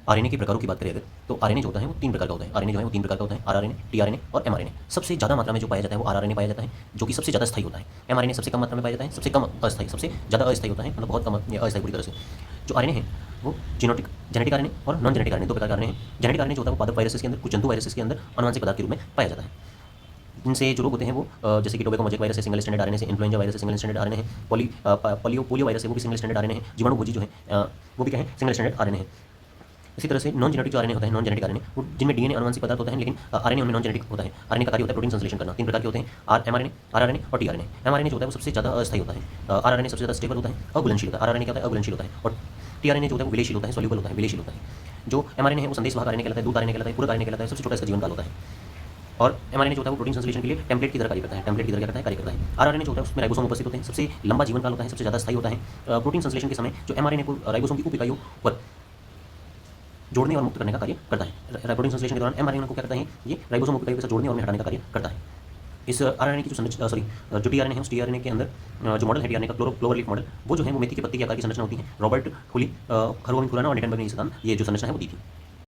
RNA के प्रकारों की बात करें अगर, तो आरएनए जो होता है वो 3 प्रकार का होता है। आरएनए जो है वो 3 प्रकार का होता है, आरआरएनए, टीआरएनए और एमआरएनए। सबसे ज़्यादा मात्रा में जो पाया जाता है वो आरआरएनए पाया जाता है, जो कि सबसे ज़्यादा स्थायी होता है। एमआरएनए सबसे कम मात्रा में पाया जाता है, सबसे कम अस्थायी, सबसे ज़्यादा अस्थायी होता है, मतलब बहुत कम अस्थायी पूरी तरह से। जो आरएनए है वो जेनेटिक आरएनए और नॉन जेनेटिक आरएनए, दो प्रकार के आरएनए हैं। जेनेटिक आरएनए जो होता है वो पादप वायरसेस के अंदर, कुछ जंतु वायरसेस के अंदर अनुवांशिक पदार्थ के रूप में पाया जाता है। इनसे जो रोग होते हैं वो जैसे कि टोबैको मोज़ेक वायरस है, सिंगल स्टैंडर्ड आरएनए से, इन्फ्लुएंजा वायरस है, सिंगल स्टैंडर्ड आरएनए है, पोलियो वायरस है, वो भी सिंगल स्टैंडर्ड आरएनए है, जीवाणु भोजी जो है वो भी क्या है, सिंगल स्टैंडर्ड आरएनए है। इसी तरह से नॉन जेनेटिक जो आरएनए होता है, नॉन जेनेटिक आरएनए वो जिनमें डीएनए अनुवांशिक पदार्थ होता है, लेकिन आरएनए उनमें नॉन जेनेटिक होता है। आरएनए का कार्य होता है प्रोटीन संश्लेषण करना। 3 प्रकार के होते हैं, एमआरएनए, आरआरएनए और टीआरएनए। एमआरएनए जो होता है वो सबसे ज़्यादा अस्थायी होता है, आरआरएनए सबसे ज़्यादा स्टेबल होता है, अघुलनशील होता है। आरआरएनए क्या होता है, अघुलनशील होता है, और टीआरएनए जो होता है वो विलेयशील होता है, सॉल्युबल होता है, विलेयशील होता है। जो एमआरएनए है वो संदेशवाहक आरएनए कहलाता है, दूत आरएनए कहलाता है, पूरक आरएनए कहलाता है, सबसे छोटा इसका जीवन काल होता है। और एमआरएनए जो होता है वो प्रोटीन संश्लेषण के लिए टेम्पलेट की तरह कार्य करता है, टेम्पलेट की तरह क्या करता है, कार्य करता है। आरआरएनए जो होता है उसमें राइबोसोम उपस्थित होते हैं, सबसे लंबा जीवन काल होता है, सबसे ज़्यादा स्थायी होता है। प्रोटीन संश्लेषण के समय जो एमआरएनए को राइबोसोम की उप इकाइयों पर जोड़ने और मुक्त करने का कार्य करता है। प्रोटीन संश्लेषण के दौरान एमआरएनए को क्या करता है, ये राइबोसोम उप इकाइयों के साथ जोड़ने और उन्हें हटाने का कार्य करता है। इस आरएनए की जो टीआरएनए है, उस टीआरएनए के अंदर जो मॉडल है टीआरएनए का, क्लोवरलीफ मॉडल, वो जो है वो मेथी के पत्ते के आकार की संरचना होती है। रॉबर्ट खुली, खरगोविंद खुराना और निटनबर्ग ने ये जो संरचना है वो दी थी।